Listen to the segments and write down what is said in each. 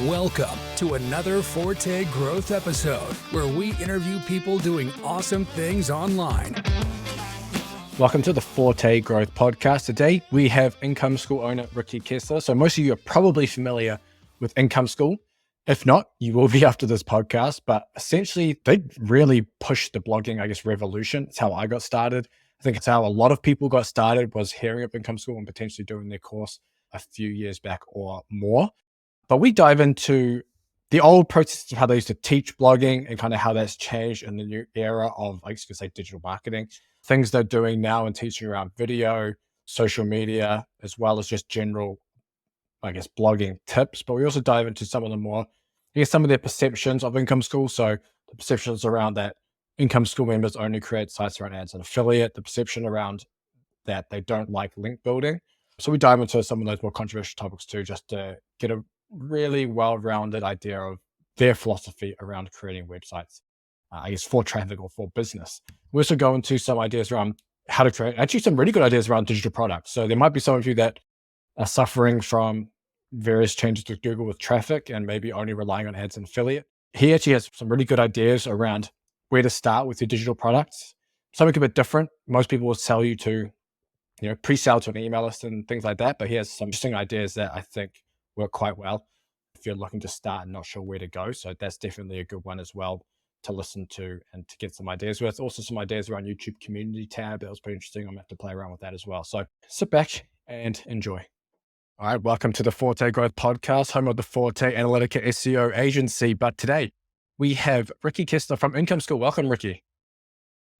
Welcome to another Forte Growth episode where we interview people doing awesome things online. Welcome to the Forte Growth podcast. Today we have Income School owner Ricky Kesler. So most of you are probably familiar with Income School. If not, you will be after this podcast. But essentially, they really pushed the blogging, revolution. It's how I got started. I think it's how a lot of people got started, was hearing of Income School and potentially doing their course a few years back or more. But we dive into the old process of how they used to teach blogging and kind of how that's changed in the new era of, digital marketing. Things they're doing now and teaching around video, social media, as well as just general, blogging tips. But we also dive into some of the more, some of their perceptions of Income School. So the perceptions around that Income School members only create sites around ads and affiliate, the perception around that they don't like link building. So we dive into some of those more controversial topics too, just to get a really well-rounded idea of their philosophy around creating websites, for traffic or for business. We also go into some ideas around how to create, actually some really good ideas around digital products. So there might be some of you that are suffering from various changes to Google with traffic and maybe only relying on ads and affiliate. He actually has some really good ideas around where to start with your digital products. Something a bit different. Most people will sell you to, pre-sell to an email list and things like that. But he has some interesting ideas that I think work quite well if you're looking to start and not sure where to go. So that's definitely a good one as well to listen to and to get some ideas with. Also some ideas around YouTube community tab. That was pretty interesting. I'm going to have to play around with that as well. So sit back and enjoy. All right, welcome to the Forte Growth Podcast, home of the Forte Analytica SEO agency. But today we have Ricky Kesler from Income School. Welcome, Ricky.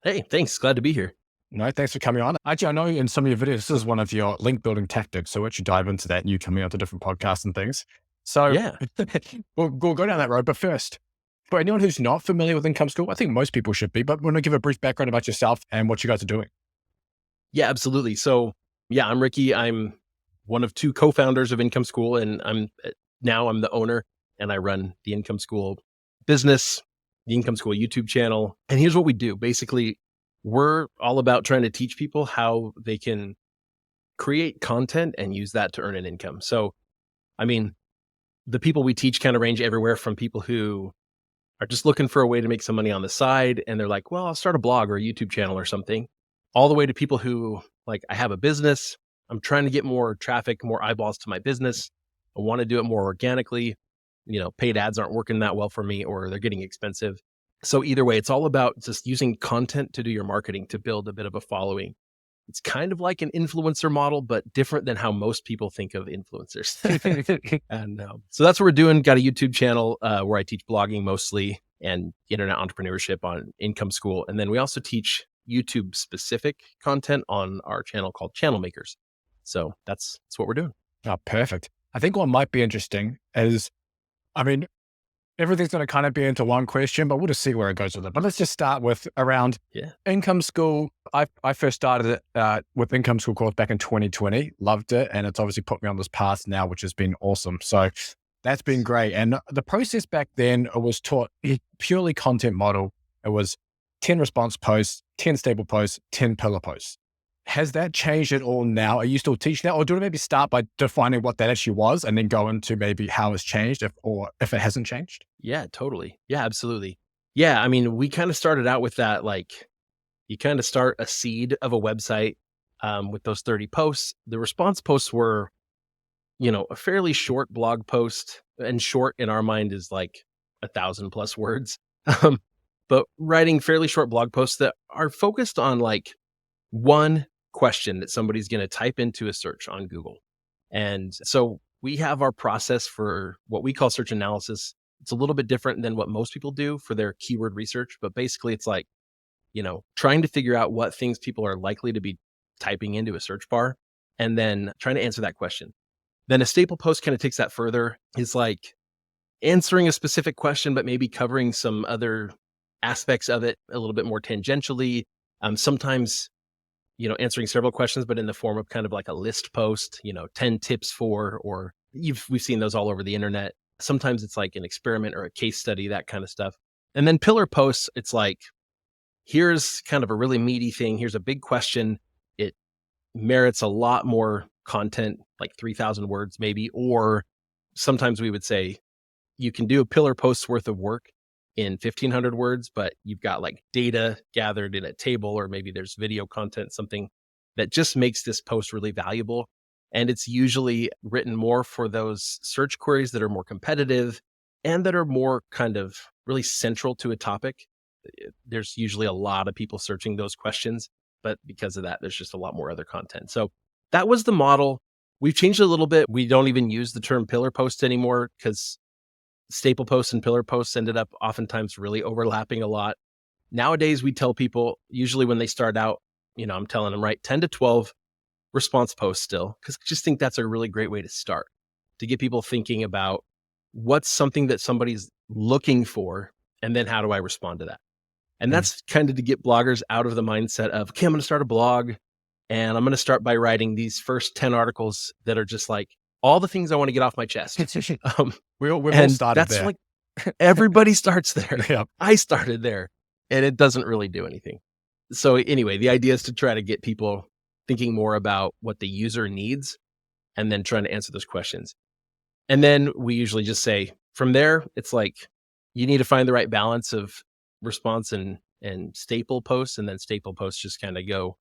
Hey, thanks. Glad to be here. No, thanks for coming on. Actually, I know in some of your videos, this is one of your link building tactics. So we'll actually dive into that and you coming onto different podcasts and things. So Yeah. we'll go down that road. But first, for anyone who's not familiar with Income School, I think most people should be, but want to give a brief background about yourself and what you guys are doing. Yeah, absolutely. So I'm Ricky. I'm one of two co-founders of Income School, and I'm the owner, and I run the Income School business, the Income School YouTube channel. And here's what we do. Basically, we're all about trying to teach people how they can create content and use that to earn an income. So, the people we teach kind of range everywhere from people who are just looking for a way to make some money on the side. And they're like, well, I'll start a blog or a YouTube channel or something, all the way to people who I have a business. I'm trying to get more traffic, more eyeballs to my business. I want to do it more organically. Paid ads aren't working that well for me, or they're getting expensive. So either way, it's all about just using content to do your marketing, to build a bit of a following. It's kind of like an influencer model, but different than how most people think of influencers. And so that's what we're doing. Got a YouTube channel where I teach blogging mostly and internet entrepreneurship on Income School. And then we also teach YouTube specific content on our channel called Channel Makers. So that's what we're doing. Oh, perfect. I think what might be interesting is, everything's going to kind of be into one question, but we'll just see where it goes with it. But let's just start with around Income School. I first started it with Income School course back in 2020. Loved it. And it's obviously put me on this path now, which has been awesome. So that's been great. And the process back then, it was taught purely content model. It was 10 response posts, 10 stable posts, 10 pillar posts. Has that changed at all now? Are you still teaching that? Or do you maybe start by defining what that actually was and then go into maybe how it's changed if it hasn't changed? Yeah, totally. Yeah, absolutely. Yeah, we kind of started out with that, you kind of start a seed of a website with those 30 posts. The response posts were, a fairly short blog post, and short in our mind is 1,000+ words. But writing fairly short blog posts that are focused on one question that somebody's going to type into a search on Google. And so we have our process for what we call search analysis. It's a little bit different than what most people do for their keyword research, but basically it's trying to figure out what things people are likely to be typing into a search bar and then trying to answer that question. Then a staple post kind of takes that further. It's answering a specific question, but maybe covering some other aspects of it a little bit more tangentially. Sometimes answering several questions, but in the form of kind of like a list post, 10 tips for, or we've seen those all over the internet. Sometimes it's like an experiment or a case study, that kind of stuff. And then pillar posts, it's here's kind of a really meaty thing. Here's a big question. It merits a lot more content, like 3,000 words maybe, or sometimes we would say you can do a pillar post's worth of work in 1,500 words, but you've got like data gathered in a table, or maybe there's video content, something that just makes this post really valuable. And it's usually written more for those search queries that are more competitive and that are more kind of really central to a topic. There's usually a lot of people searching those questions, but because of that, there's just a lot more other content. So that was the model. We've changed it a little bit. We don't even use the term pillar post anymore because staple posts and pillar posts ended up oftentimes really overlapping a lot. Nowadays, we tell people, usually when they start out, I'm telling them, write 10 to 12 response posts still, because I just think that's a really great way to start, to get people thinking about what's something that somebody's looking for, and then how do I respond to that? And that's kind of to get bloggers out of the mindset of, okay, I'm going to start a blog and I'm going to start by writing these first 10 articles that are just like all the things I want to get off my chest. We've all started there. Like everybody starts there. Yep. I started there, and it doesn't really do anything. So anyway, the idea is to try to get people thinking more about what the user needs and then trying to answer those questions. And then we usually just say from there, it's like you need to find the right balance of response and staple posts, and then staple posts just kind of go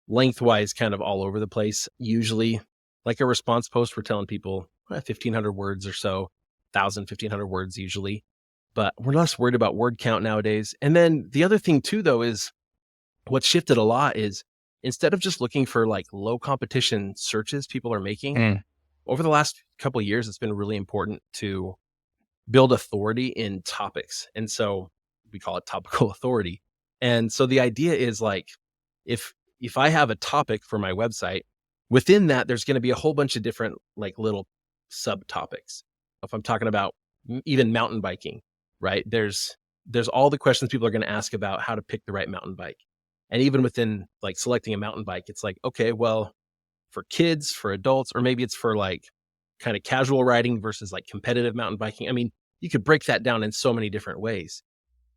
lengthwise kind of all over the place. Usually like a response post, we're telling people 1,500 words or so, 1,000, 1,500 words usually, but we're less worried about word count nowadays. And then the other thing too, though, is what's shifted a lot is instead of just looking for like low competition searches people are making over the last couple of years, it's been really important to build authority in topics. And so we call it topical authority. And so the idea is like, if I have a topic for my website, within that, there's going to be a whole bunch of different like little subtopics. If I'm talking about even mountain biking, right? There's all the questions people are going to ask about how to pick the right mountain bike. And even within like selecting a mountain bike, it's like, okay, well, for kids, for adults, or maybe it's for like kind of casual riding versus like competitive mountain biking. I mean, you could break that down in so many different ways.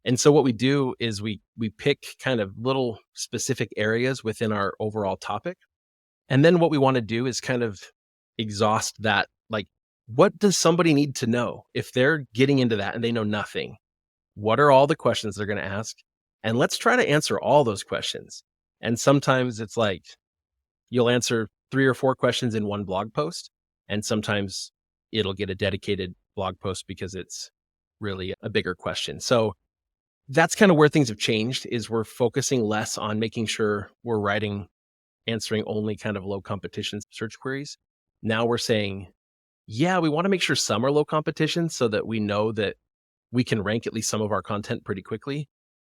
And so what we do is we pick kind of little specific areas within our overall topic. And then what we want to do is kind of exhaust that. Like, what does somebody need to know if they're getting into that and they know nothing? What are all the questions they're going to ask? And let's try to answer all those questions. And sometimes it's like you'll answer 3 or 4 questions in one blog post. And sometimes it'll get a dedicated blog post because it's really a bigger question. So that's kind of where things have changed, is we're focusing less on making sure we're answering only kind of low competition search queries. Now we're saying, yeah, we want to make sure some are low competition so that we know that we can rank at least some of our content pretty quickly.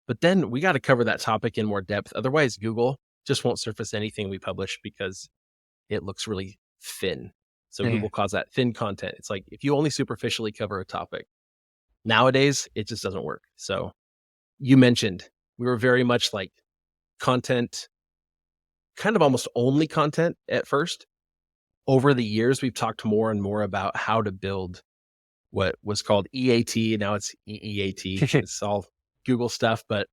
But then we got to cover that topic in more depth. Otherwise, Google just won't surface anything we publish because it looks really thin. So Google calls that thin content. It's like if you only superficially cover a topic. Nowadays, it just doesn't work. So you mentioned we were very much like content, kind of almost only content at first. Over the years, we've talked more and more about how to build what was called EAT. Now it's EEAT. It's all Google stuff. But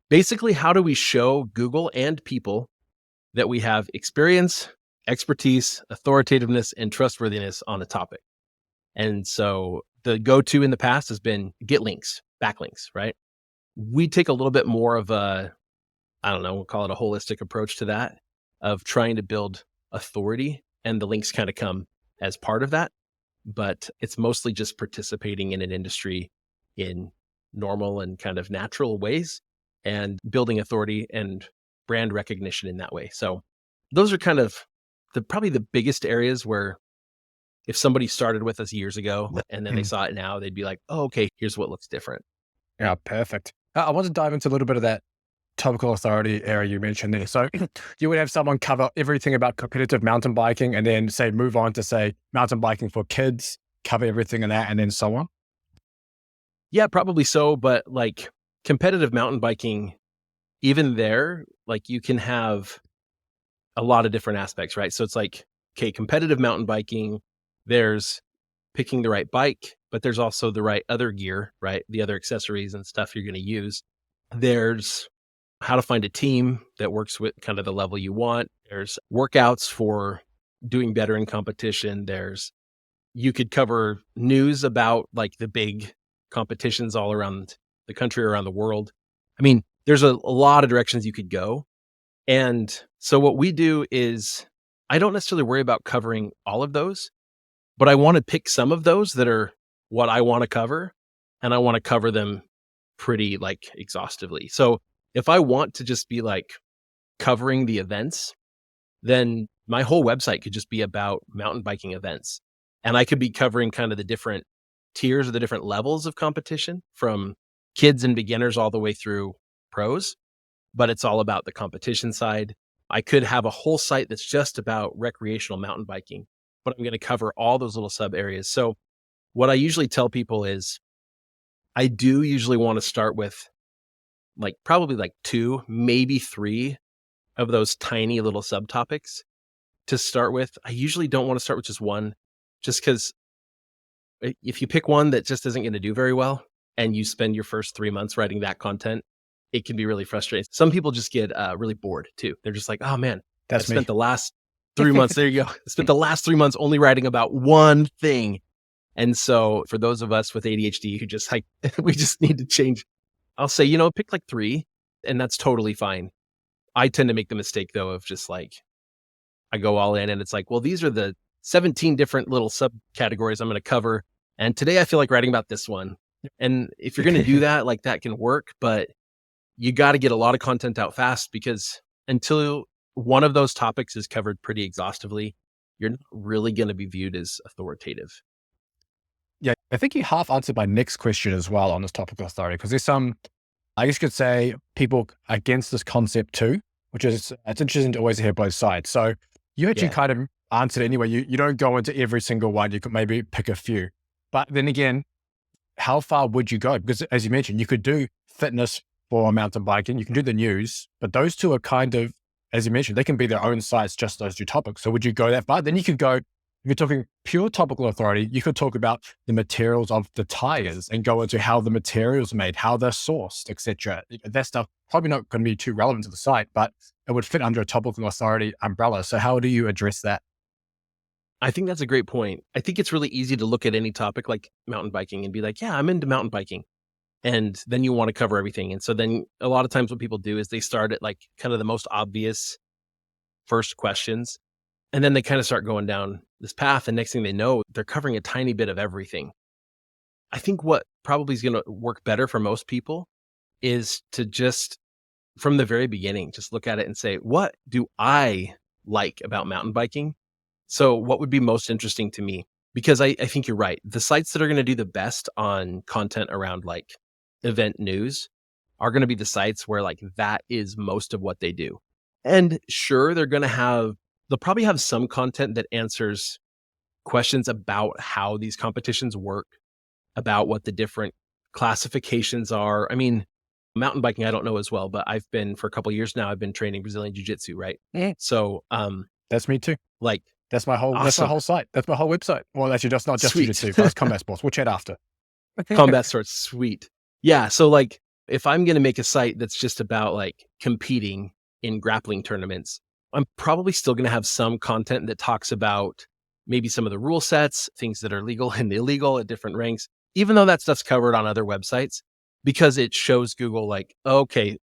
basically, how do we show Google and people that we have experience, expertise, authoritativeness, and trustworthiness on a topic? And so the go-to in the past has been get links, backlinks, right? We take a little bit more of a, I don't know, we'll call it a holistic approach to that, of trying to build authority, and the links kind of come as part of that. But it's mostly just participating in an industry in normal and kind of natural ways and building authority and brand recognition in that way. So those are kind of probably the biggest areas where if somebody started with us years ago and then they saw it now, they'd be like, oh, okay, here's what looks different. Yeah, perfect. I want to dive into a little bit of that topical authority area you mentioned there. So you would have someone cover everything about competitive mountain biking and then say, move on to say mountain biking for kids, cover everything in that, and then so on. Yeah, probably so. But like competitive mountain biking, even there, like you can have a lot of different aspects, right? So it's like, okay, competitive mountain biking, there's picking the right bike, but there's also the right other gear, right? The other accessories and stuff you're going to use. There's how to find a team that works with kind of the level you want. There's workouts for doing better in competition. There's you could cover news about like the big competitions all around the country, around the world. I mean, there's a lot of directions you could go. And so what we do is I don't necessarily worry about covering all of those, but I want to pick some of those that are what I want to cover, and I want to cover them pretty like exhaustively. So if I want to just be like covering the events, then my whole website could just be about mountain biking events. And I could be covering kind of the different tiers or the different levels of competition from kids and beginners all the way through pros, but it's all about the competition side. I could have a whole site that's just about recreational mountain biking, but I'm going to cover all those little sub areas. So what I usually tell people is I do usually want to start with like probably like 2, maybe 3 of those tiny little subtopics to start with. I usually don't want to start with just one, just because if you pick one that just isn't going to do very well and you spend your first 3 months writing that content, it can be really frustrating. Some people just get really bored too. They're just like, oh man, I That's me. spent the last 3 months, there you go. I spent the last 3 months only writing about one thing. And so for those of us with ADHD who just like, we just need to change, I'll say, pick like 3 and that's totally fine. I tend to make the mistake though of just like, I go all in and it's like, well, these are the 17 different little subcategories I'm going to cover. And today I feel like writing about this one. And if you're going to do that, like that can work, but you got to get a lot of content out fast, because until one of those topics is covered pretty exhaustively, you're not really going to be viewed as authoritative. Yeah, I think you half answered my next question as well on this topic of authority, because there's some, I guess you could say, people against this concept too, which is, it's interesting to always hear both sides. So you actually kind of answered it anyway. You don't go into every single one. You could maybe pick a few. But then again, how far would you go? Because as you mentioned, you could do fitness for mountain biking, you can do the news, but those two are kind of, as you mentioned, they can be their own sites, just those 2 topics. So would you go that far? Then you could go, if you're talking pure topical authority, you could talk about the materials of the tires and go into how the materials are made, how they're sourced, etc. That stuff probably not going to be too relevant to the site, but it would fit under a topical authority umbrella. So how do you address that? I think that's a great point. I think it's really easy to look at any topic like mountain biking and be like, yeah, I'm into mountain biking. And then you want to cover everything. And so then a lot of times what people do is they start at like kind of the most obvious first questions. And then they kind of start going down this path. And next thing they know, they're covering a tiny bit of everything. I think what probably is going to work better for most people is to just, from the very beginning, just look at it and say, what do I like about mountain biking? So what would be most interesting to me? Because I think you're right. The sites that are going to do the best on content around like event news are going to be the sites where like that is most of what they do. And sure, they'll probably have some content that answers questions about how these competitions work, about what the different classifications are. I mean, mountain biking, I don't know as well, but for a couple of years now, I've been training Brazilian jiu-jitsu, right? So, that's me too. Like, that's my whole, That's my whole site. That's my whole website. Well, actually, just not just jiu-jitsu, but it's combat sports. We'll chat after. Combat sports, sweet. Yeah. So like, if I'm going to make a site that's just about like competing in grappling tournaments, I'm probably still going to have some content that talks about maybe some of the rule sets, things that are legal and illegal at different ranks, even though that stuff's covered on other websites, because it shows Google like, okay,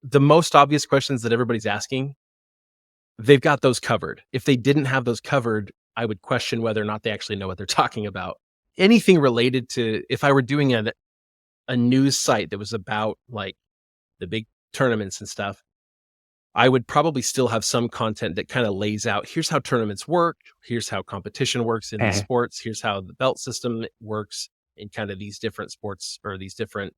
the most obvious questions that everybody's asking, they've got those covered. If they didn't have those covered, I would question whether or not they actually know what they're talking about. Anything related to, if I were doing a news site that was about like the big tournaments and stuff, I would probably still have some content that kind of lays out, here's how tournaments work, here's how competition works in these sports, here's how the belt system works in kind of these different sports or these different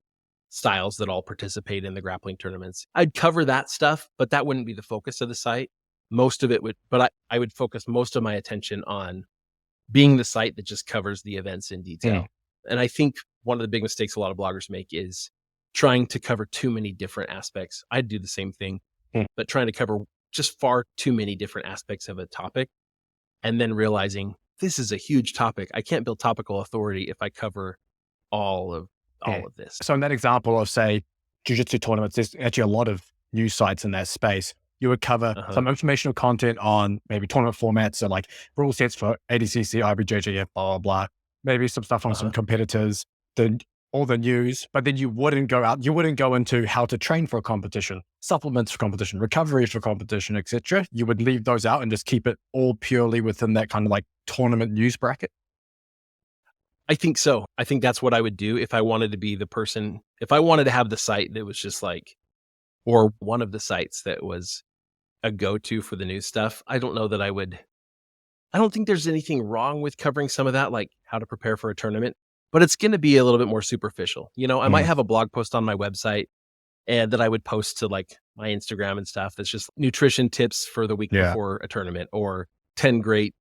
styles that all participate in the grappling tournaments. I'd cover that stuff, but that wouldn't be the focus of the site. Most of it would, but I would focus most of my attention on being the site that just covers the events in detail. And I think one of the big mistakes a lot of bloggers make is trying to cover too many different aspects. I'd do the same thing, but trying to cover just far too many different aspects of a topic and then realizing this is a huge topic. I can't build topical authority if I cover all of this. So in that example of, say, jiu-jitsu tournaments, there's actually a lot of news sites in that space. you would cover some informational content on maybe tournament formats, so like rule sets for ADCC, IBJJF, blah, blah, blah. Maybe some stuff on some competitors, all the news, but then you wouldn't go into how to train for a competition, supplements for competition, recovery for competition, etc. You would leave those out and just keep it all purely within that kind of like tournament news bracket. I think so. I think that's what I would do if I wanted to be the person, if I wanted to have the site that was just like, or one of the sites that was a go-to for the news stuff. I don't know that I don't think there's anything wrong with covering some of that, like how to prepare for a tournament, but it's going to be a little bit more superficial. I might have a blog post on my website and that I would post to like my Instagram and stuff. That's just nutrition tips for the week before a tournament, or 10 great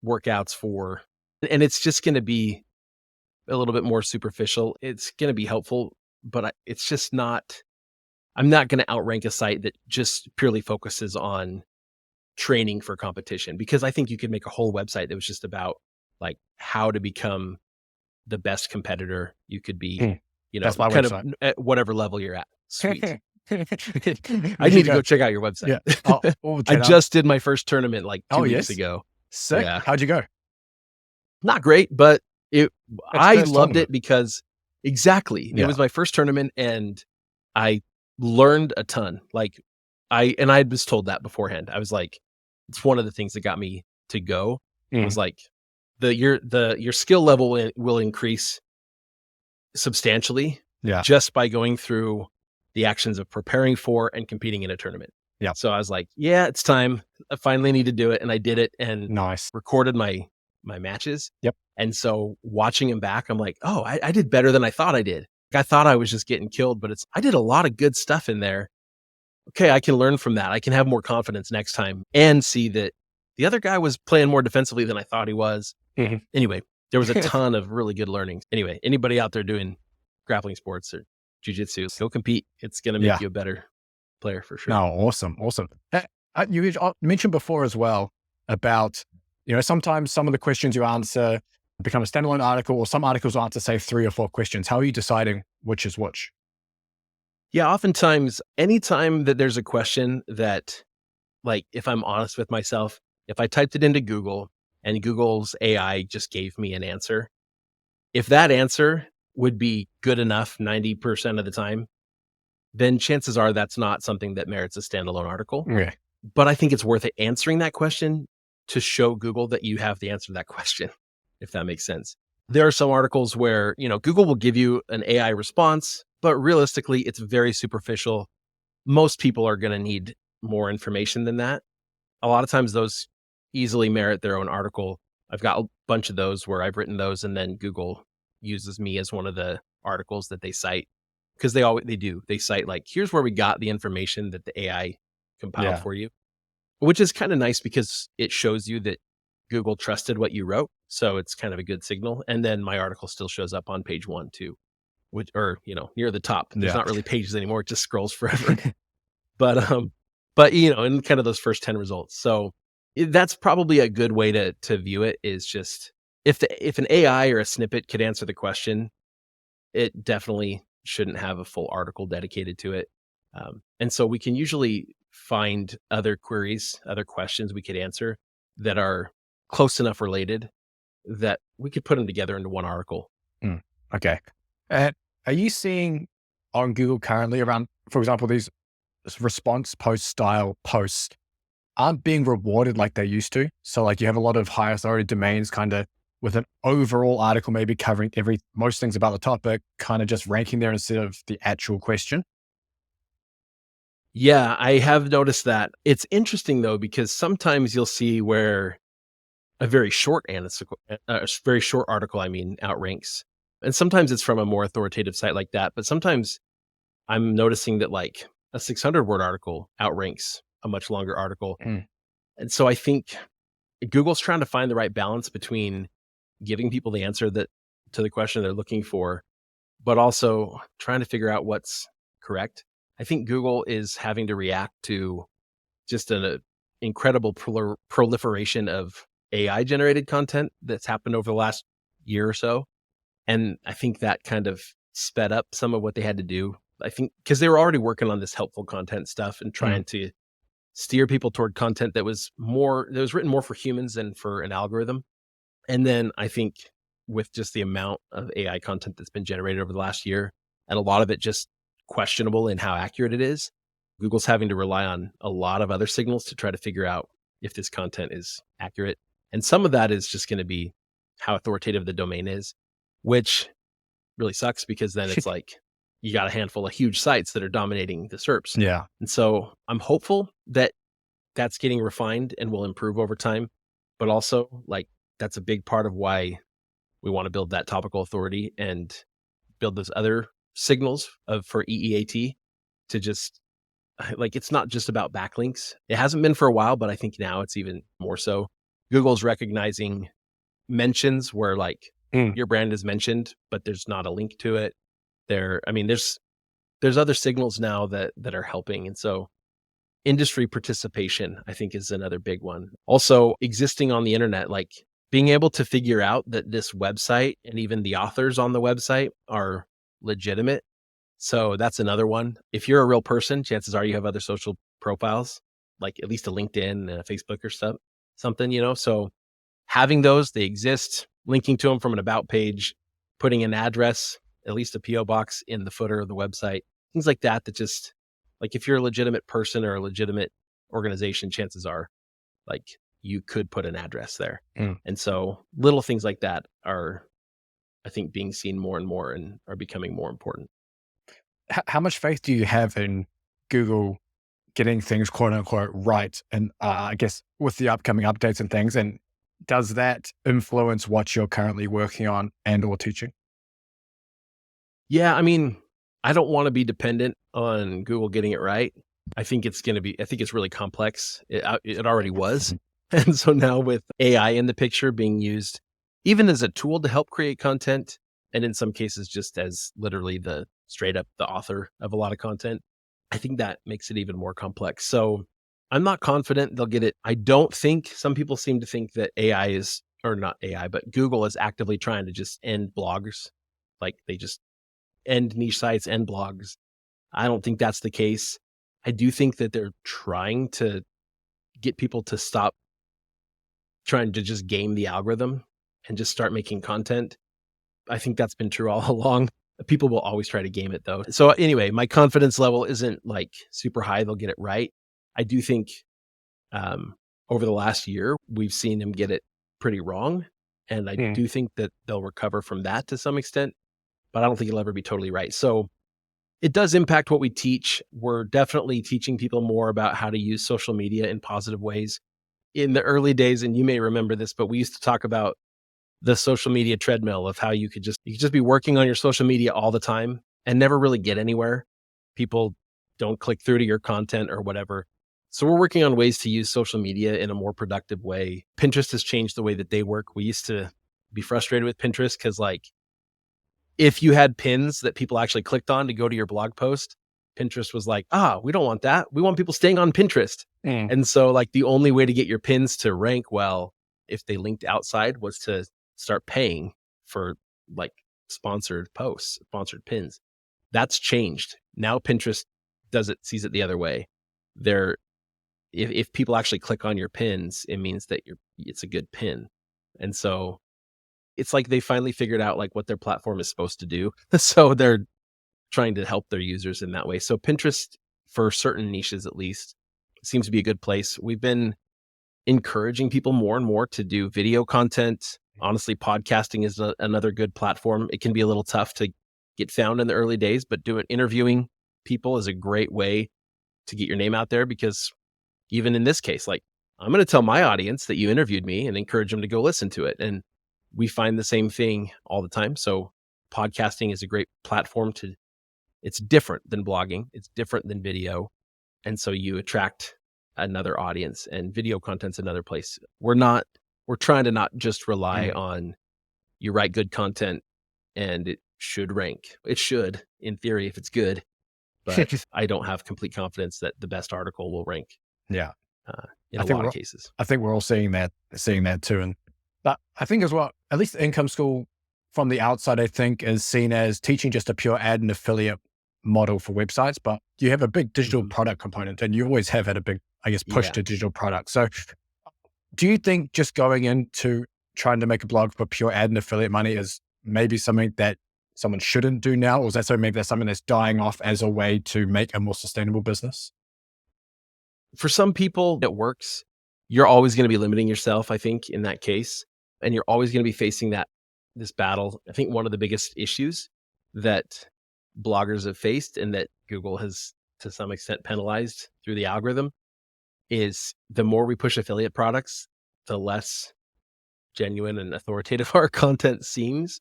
workouts and it's just going to be a little bit more superficial. It's going to be helpful, but it's just not, I'm not going to outrank a site that just purely focuses on training for competition, because I think you could make a whole website that was just about like how to become the best competitor you could be, That's my kind website. of at whatever level you're at. Sweet. I need to go check out your website. Yeah. I just did my first tournament like 2 weeks yes? ago. Sick. Yeah. How'd you go? Not great, but I loved tournament. it because it was my first tournament and I learned a ton. Like I was told that beforehand. I was like, it's one of the things that got me to go. It was like your skill level will increase substantially just by going through the actions of preparing for and competing in a tournament. Yeah. So I was like, yeah, it's time. I finally need to do it. And I did it and recorded my matches. Yep. And so watching him back, I'm like, oh, I did better than I thought I did. I thought I was just getting killed, but I did a lot of good stuff in there. Okay, I can learn from that. I can have more confidence next time and see that the other guy was playing more defensively than I thought he was. Anyway, there was a ton of really good learning. Anyway, anybody out there doing grappling sports or jiu-jitsu, go compete. It's going to make you a better player for sure. No, awesome. You mentioned before as well about, sometimes some of the questions you answer become a standalone article, or some articles answer, say, 3 or 4 questions. How are you deciding which is which? Yeah, oftentimes, anytime that there's a question that, like, if I'm honest with myself, if I typed it into Google and Google's AI just gave me an answer, if that answer would be good enough 90% of the time, then chances are that's not something that merits a standalone article. Okay. But I think it's worth it answering that question to show Google that you have the answer to that question, if that makes sense. There are some articles where, Google will give you an AI response, but realistically, it's very superficial. Most people are going to need more information than that. A lot of times those easily merit their own article. I've got a bunch of those where I've written those and then Google uses me as one of the articles that they cite, because they cite like, here's where we got the information that the AI compiled for you, which is kind of nice because it shows you that Google trusted what you wrote. So it's kind of a good signal. And then my article still shows up on page 1 too, near the top. There's not really pages anymore. It just scrolls forever. But in kind of those first 10 results. So that's probably a good way to view it, is just if an AI or a snippet could answer the question, it definitely shouldn't have a full article dedicated to it. And so we can usually find other queries, other questions we could answer that are close enough related that we could put them together into one article. Okay. Are you seeing on Google currently around, for example, these response post style posts aren't being rewarded like they used to? So like you have a lot of high authority domains kind of with an overall article, maybe covering most things about the topic, kind of just ranking there instead of the actual question. Yeah, I have noticed that. It's interesting though, because sometimes you'll see where a very short article, outranks. And sometimes it's from a more authoritative site like that. But sometimes I'm noticing that like a 600-word article outranks a much longer article. And so I think Google's trying to find the right balance between giving people the answer to the question they're looking for, but also trying to figure out what's correct. I think Google is having to react to just an incredible proliferation of AI generated content that's happened over the last year or so. And I think that kind of sped up some of what they had to do. I think because they were already working on this helpful content stuff and trying to steer people toward content that was written more for humans than for an algorithm. And then I think with just the amount of AI content that's been generated over the last year, and a lot of it just questionable in how accurate it is, Google's having to rely on a lot of other signals to try to figure out if this content is accurate. And some of that is just going to be how authoritative the domain is, which really sucks because then it's like you got a handful of huge sites that are dominating the SERPs. Yeah. And so I'm hopeful that that's getting refined and will improve over time. But also, like, that's a big part of why we want to build that topical authority and build those other signals for EEAT to just, like, it's not just about backlinks. It hasn't been for a while, but I think now it's even more so. Google's recognizing mentions where like your brand is mentioned, but there's not a link to it. There's other signals now that are helping. And so industry participation, I think, is another big one. Also, existing on the internet, like being able to figure out that this website and even the authors on the website are legitimate. So that's another one. If you're a real person, chances are you have other social profiles, like at least a LinkedIn and a Facebook or something. So having those, they exist, linking to them from an about page, putting an address, at least a PO box in the footer of the website, things like that just, like, if you're a legitimate person or a legitimate organization, chances are like you could put an address there. And so little things like that are, I think, being seen more and more and are becoming more important. How much faith do you have in Google getting things quote unquote right? And I guess with the upcoming updates and things, and does that influence what you're currently working on and or teaching? Yeah, I mean, I don't want to be dependent on Google getting it right. I think it's really complex. It already was. And so now with AI in the picture being used even as a tool to help create content, and in some cases just as literally the author of a lot of content, I think that makes it even more complex. So I'm not confident they'll get it. I don't think, some people seem to think that but Google is actively trying to just end bloggers. Like they just end niche sites and blogs. I don't think that's the case. I do think that they're trying to get people to stop trying to just game the algorithm and just start making content. I think that's been true all along. People will always try to game it though. So anyway, my confidence level isn't like super high they'll get it right. I do think over the last year, we've seen them get it pretty wrong. And I do think that they'll recover from that to some extent, but I don't think it'll ever be totally right. So it does impact what we teach. We're definitely teaching people more about how to use social media in positive ways. In the early days, and you may remember this, but we used to talk about the social media treadmill of how you could just be working on your social media all the time and never really get anywhere. People don't click through to your content or whatever. So we're working on ways to use social media in a more productive way. Pinterest has changed the way that they work. We used to be frustrated with Pinterest because, like, if you had pins that people actually clicked on to go to your blog post, Pinterest was like, we don't want that. We want people staying on Pinterest. And so, like, the only way to get your pins to rank well, if they linked outside, was to start paying for like sponsored posts, sponsored pins. That's changed. Now Pinterest sees it the other way. If people actually click on your pins, it means that it's a good pin. And so it's like they finally figured out like what their platform is supposed to do. So they're trying to help their users in that way. So Pinterest, for certain niches at least, seems to be a good place. We've been encouraging people more and more to do video content. Honestly, podcasting is another good platform. It can be a little tough to get found in the early days, but interviewing people is a great way to get your name out there, because even in this case, like, I'm going to tell my audience that you interviewed me and encourage them to go listen to it. And we find the same thing all the time. So podcasting is a great platform it's different than blogging. It's different than video. And so you attract another audience, and video content's another place. We're trying to not just rely on you write good content and it should rank. It should, in theory, if it's good, but I don't have complete confidence that the best article will rank. Yeah. In a lot of cases. I think we're all seeing that too. And but I think as well, at least Income School from the outside, I think, is seen as teaching just a pure ad and affiliate model for websites, but you have a big digital product component, and you always have had a big I guess, push Yeah. to digital products. So do you think just going into trying to make a blog for pure ad and affiliate money is maybe something that someone shouldn't do now? Or is that so maybe that's something that's dying off as a way to make a more sustainable business? For some people, it works. You're always going to be limiting yourself, I think, in that case. And you're always going to be facing this battle. I think one of the biggest issues that bloggers have faced and that Google has to some extent penalized through the algorithm is the more we push affiliate products, the less genuine and authoritative our content seems.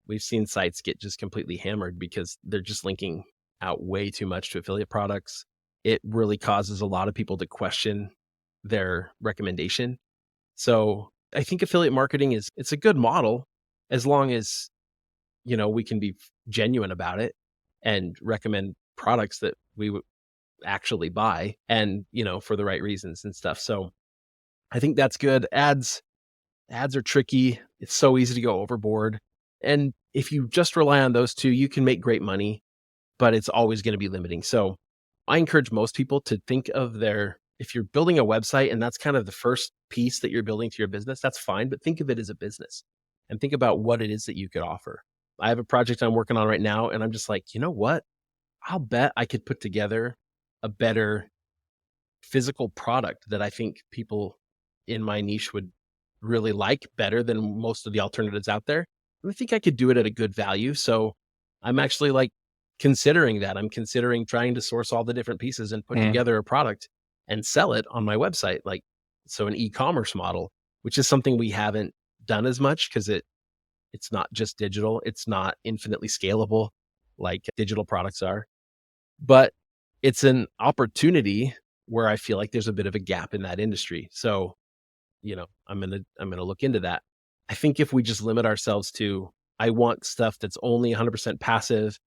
We've seen sites get just completely hammered because they're just linking out way too much to affiliate products. It really causes a lot of people to question their recommendation. So I think affiliate marketing it's a good model as long as, we can be genuine about it and recommend products that we would actually buy and, for the right reasons and stuff. So I think that's good. Ads are tricky. It's so easy to go overboard. And if you just rely on those two, you can make great money, but it's always going to be limiting. So I encourage most people to think of if you're building a website and that's kind of the first piece that you're building to your business, that's fine, but think of it as a business and think about what it is that you could offer. I have a project I'm working on right now, and I'm just like, you know what? I'll bet I could put together a better physical product that I think people in my niche would really like better than most of the alternatives out there. And I think I could do it at a good value. So I'm actually like considering that. I'm considering trying to source all the different pieces and put together a product and sell it on my website. Like, so an e-commerce model, which is something we haven't done as much because it's not just digital. It's not infinitely scalable like digital products are, but it's an opportunity where I feel like there's a bit of a gap in that industry. So, I'm going to look into that. I think if we just limit ourselves to, I want stuff that's only 100% passive,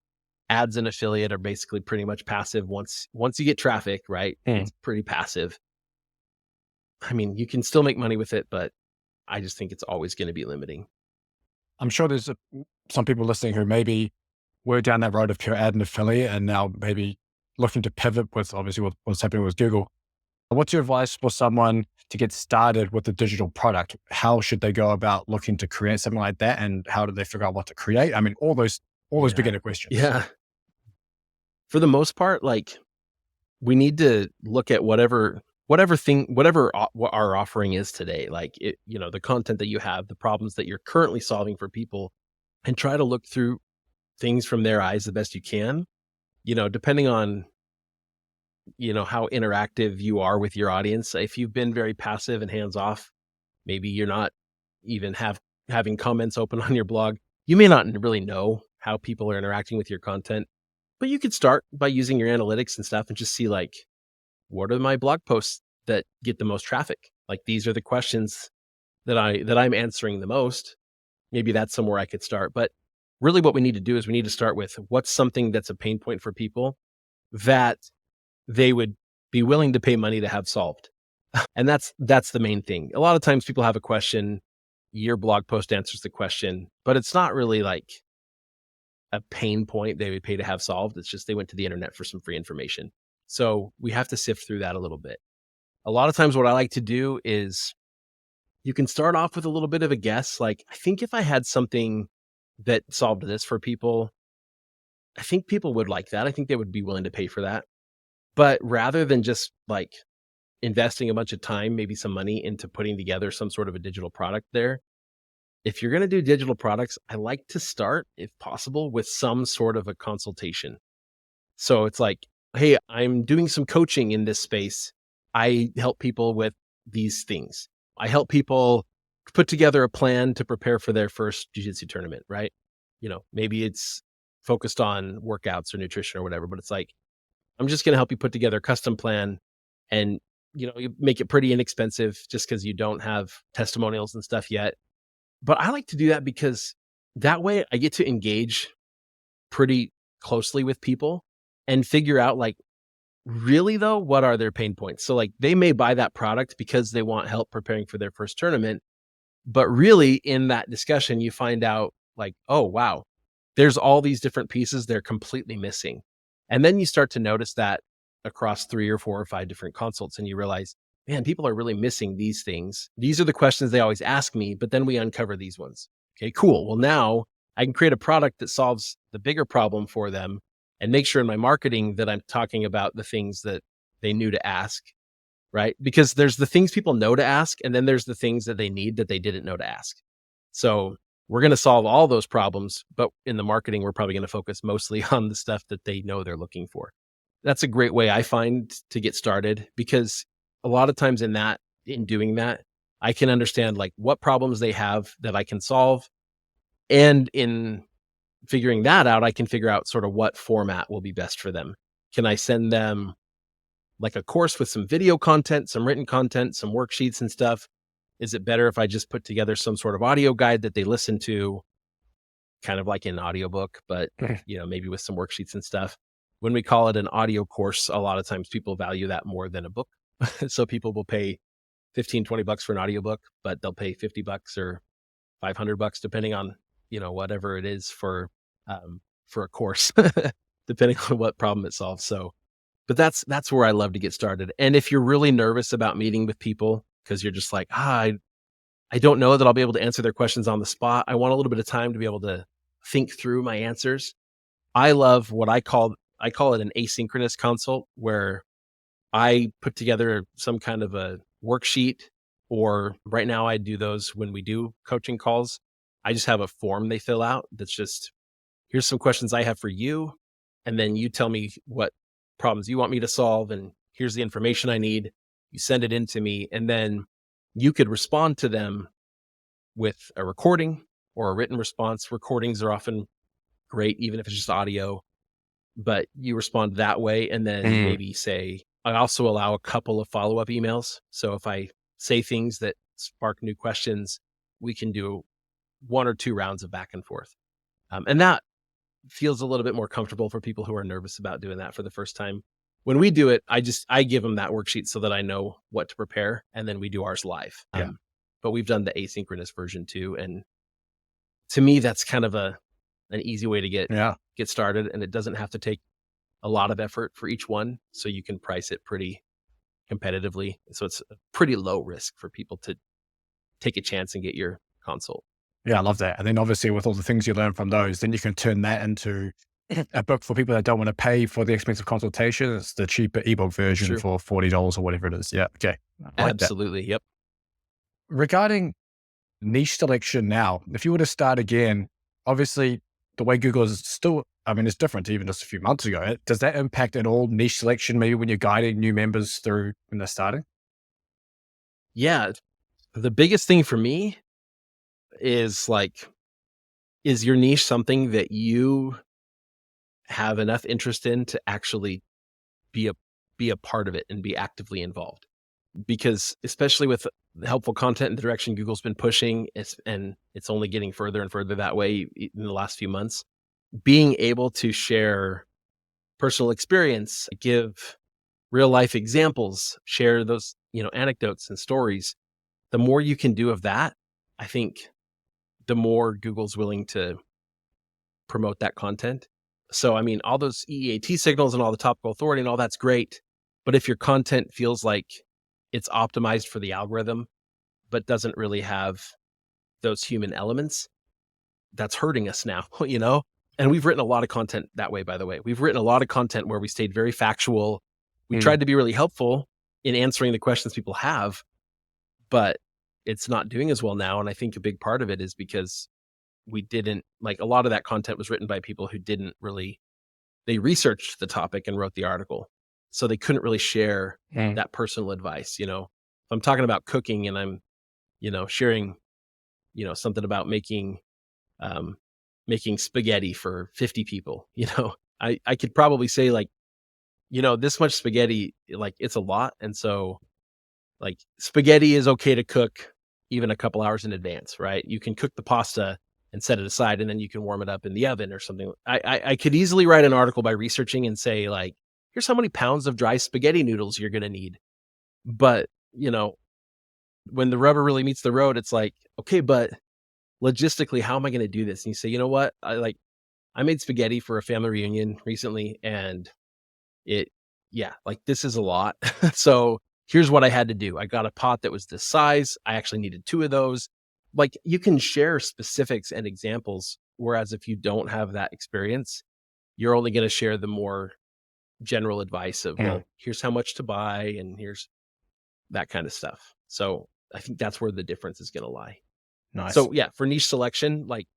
ads and affiliate are basically pretty much passive. Once you get traffic, right? It's pretty passive. I mean, you can still make money with it, but I just think it's always going to be limiting. I'm sure there's some people listening who maybe were down that road of pure ad and affiliate and now maybe looking to pivot with obviously what's happening with Google. What's your advice for someone to get started with a digital product? How should they go about looking to create something like that? And how do they figure out what to create? I mean, all those Yeah. beginner questions. Yeah. For the most part, like we need to look at whatever what our offering is today, like the content that you have, the problems that you're currently solving for people, and try to look through things from their eyes the best you can, depending on, how interactive you are with your audience. If you've been very passive and hands off, maybe you're not even having comments open on your blog. You may not really know how people are interacting with your content, but you could start by using your analytics and stuff and just see like, what are my blog posts that get the most traffic? Like these are the questions that I'm answering the most. Maybe that's somewhere I could start. But really what we need to do is we need to start with what's something that's a pain point for people that they would be willing to pay money to have solved. And that's the main thing. A lot of times people have a question, your blog post answers the question, but it's not really like a pain point they would pay to have solved. It's just they went to the internet for some free information. So we have to sift through that a little bit. A lot of times what I like to do is you can start off with a little bit of a guess. Like, I think if I had something that solved this for people, I think people would like that. I think they would be willing to pay for that. But rather than just like investing a bunch of time, maybe some money into putting together some sort of a digital product there, if you're going to do digital products, I like to start, if possible, with some sort of a consultation. So it's like, hey, I'm doing some coaching in this space. I help people with these things. I help people put together a plan to prepare for their first jiu-jitsu tournament, right? Maybe it's focused on workouts or nutrition or whatever, but it's like, I'm just going to help you put together a custom plan and, you make it pretty inexpensive just because you don't have testimonials and stuff yet. But I like to do that because that way I get to engage pretty closely with people and figure out like, really though, what are their pain points? So like they may buy that product because they want help preparing for their first tournament, but really in that discussion, you find out like, oh, wow, there's all these different pieces they're completely missing. And then you start to notice that across 3 or 4 or 5 different consults and you realize, man, people are really missing these things. These are the questions they always ask me, but then we uncover these ones. Okay, cool. Well, now I can create a product that solves the bigger problem for them and make sure in my marketing that I'm talking about the things that they knew to ask, right? Because there's the things people know to ask, and then there's the things that they need that they didn't know to ask. So we're going to solve all those problems, but in the marketing, we're probably going to focus mostly on the stuff that they know they're looking for. That's a great way I find to get started, because a lot of times in doing that, I can understand like what problems they have that I can solve. And in figuring that out, I can figure out sort of what format will be best for them. Can I send them like a course with some video content, some written content, some worksheets and stuff? Is it better if I just put together some sort of audio guide that they listen to, kind of like an audiobook, but maybe with some worksheets and stuff? When we call it an audio course, a lot of times people value that more than a book. So people will pay $15-20 for an audiobook, but they'll pay $50 or $500 depending on, whatever it is for a course, depending on what problem it solves. So, but that's where I love to get started. And if you're really nervous about meeting with people because you're just like, I don't know that I'll be able to answer their questions on the spot, I want a little bit of time to be able to think through my answers. I love what I call it an asynchronous consult, where I put together some kind of a worksheet, or right now I do those when we do coaching calls. I just have a form they fill out that's just, here's some questions I have for you, and then you tell me what problems you want me to solve, and here's the information I need. You send it in to me, and then you could respond to them with a recording or a written response. Recordings are often great, even if it's just audio, but you respond that way. And then maybe say, I also allow a couple of follow-up emails. So if I say things that spark new questions, we can do 1 or 2 rounds of back and forth. And that feels a little bit more comfortable for people who are nervous about doing that for the first time. When we do it, I give them that worksheet so that I know what to prepare, and then we do ours live. But we've done the asynchronous version too. And to me, that's kind of an easy way to get started, and it doesn't have to take a lot of effort for each one. So you can price it pretty competitively. So it's a pretty low risk for people to take a chance and get your consult. Yeah, I love that. And then obviously with all the things you learn from those, then you can turn that into a book for people that don't want to pay for the expensive consultation. It's the cheaper ebook version for $40 or whatever it is. Yeah. Okay. Absolutely. That. Yep. Regarding niche selection now, if you were to start again, obviously the way Google is still, it's different to even just a few months ago. Does that impact at all niche selection, maybe when you're guiding new members through when they're starting? Yeah. The biggest thing for me is is your niche something that you have enough interest in to actually be a part of it and be actively involved? Because especially with the helpful content and the direction Google's been pushing, and it's only getting further and further that way in the last few months, being able to share personal experience, give real life examples, share those, anecdotes and stories, the more you can do of that, I think the more Google's willing to promote that content. So, all those EEAT signals and all the topical authority and all that's great. But if your content feels like it's optimized for the algorithm, but doesn't really have those human elements, that's hurting us now, And we've written a lot of content that way, by the way. We've written a lot of content where we stayed very factual. We tried to be really helpful in answering the questions people have, but it's not doing as well now. And I think a big part of it is because we didn't, a lot of that content was written by people who didn't really, they researched the topic and wrote the article. So they couldn't really share that personal advice. If I'm talking about cooking and I'm, sharing, something about making spaghetti for 50 people, I could probably say this much spaghetti, it's a lot. And so spaghetti is okay to cook even a couple hours in advance, right? You can cook the pasta and set it aside, and then you can warm it up in the oven or something. I could easily write an article by researching and say here's how many pounds of dry spaghetti noodles you're going to need. But, when the rubber really meets the road, it's okay, but logistically, how am I going to do this? And you say, you know what? I made spaghetti for a family reunion recently, and it, yeah, like this is a lot. So here's what I had to do. I got a pot that was this size. I actually needed 2 of those. Like you can share specifics and examples. Whereas if you don't have that experience, you're only going to share the more general advice of, Mm, well, here's how much to buy and here's that kind of stuff. So I think that's where the difference is going to lie. nice. So yeah, for niche selection, like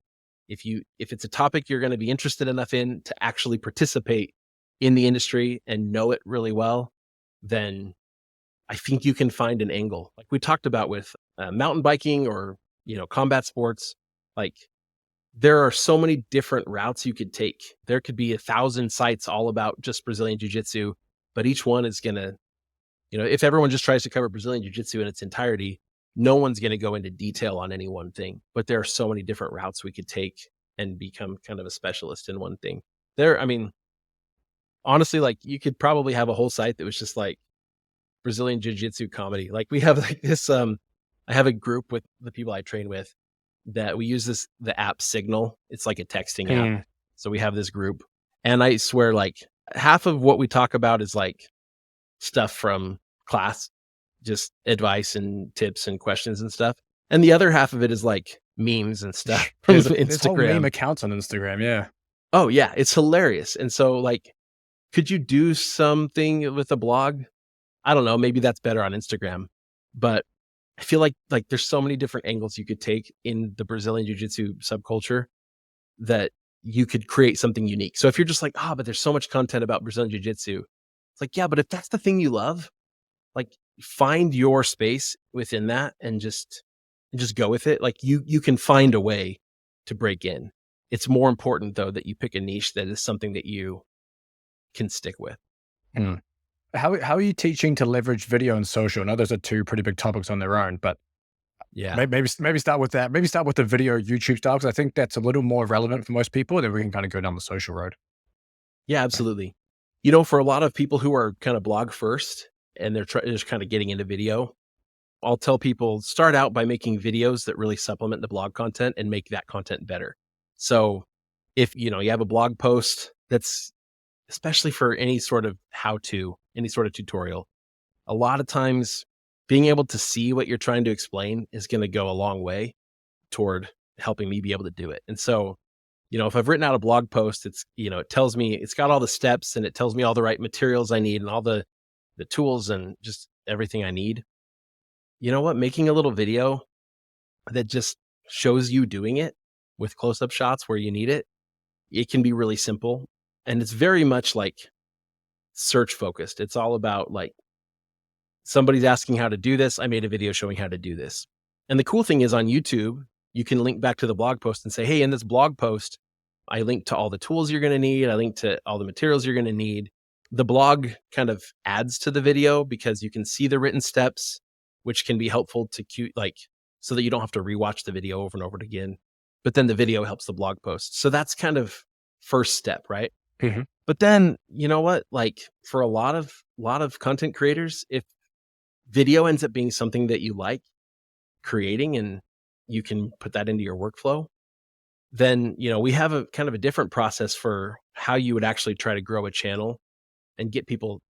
if it's a topic you're going to be interested enough in to actually participate in the industry and know it really well, then I think you can find an angle. Like we talked about with mountain biking or, combat sports, like there are so many different routes you could take. There could be 1,000 sites all about just Brazilian jiu-jitsu, but each one is going to, if everyone just tries to cover Brazilian jiu-jitsu in its entirety, no one's going to go into detail on any one thing. But there are so many different routes we could take and become kind of a specialist in one thing. I mean, honestly, like you could probably have a whole site that was just like Brazilian jiu-jitsu comedy. Like we have like this, I have a group with the people I train with that we use the app Signal. It's like a texting app. Mm, So we have this group and I swear like half of what we talk about is like stuff from class, just advice and tips and questions and stuff. And the other half of it is like memes and stuff from there's whole meme Instagram. accounts on Instagram. Yeah. Oh yeah, it's hilarious. And so like, could you do something with a blog? I don't know, maybe that's better on Instagram, but I feel like there's so many different angles you could take in the Brazilian jiu-jitsu subculture that you could create something unique. So if you're just like, but there's so much content about Brazilian jiu-jitsu, it's like, yeah, but if that's the thing you love, like find your space within that and just go with it. Like you can find a way to break in. It's more important though that you pick a niche that is something that you can stick with. Mm. How are you teaching to leverage video and social? I know those are two pretty big topics on their own, but Yeah. maybe start with that. Maybe start with the video YouTube style because I think that's a little more relevant for most people. Then we can kind of go down the social road. Yeah, absolutely. For a lot of people who are kind of blog first and they're just kind of getting into video, I'll tell people start out by making videos that really supplement the blog content and make that content better. So if you have a blog post that's especially for any sort of any sort of tutorial, a lot of times being able to see what you're trying to explain is going to go a long way toward helping me be able to do it. And so, if I've written out a blog post, it tells me it's got all the steps and it tells me all the right materials I need and all the tools and just everything I need. You know what? Making a little video that just shows you doing it with close-up shots where you need it, it can be really simple. And it's very much like search focused. It's all about like somebody's asking how to do this. I made a video showing how to do this. And the cool thing is on YouTube, you can link back to the blog post and say, hey, in this blog post, I linked to all the tools you're going to need. I linked to all the materials you're going to need. The blog kind of adds to the video because you can see the written steps, which can be helpful to so that you don't have to rewatch the video over and over again. But then the video helps the blog post. So that's kind of first step, right? Mm-hmm. But then, you know what? Like for a lot of content creators, if video ends up being something that you like creating and you can put that into your workflow, then, we have a kind of a different process for how you would actually try to grow a channel and get people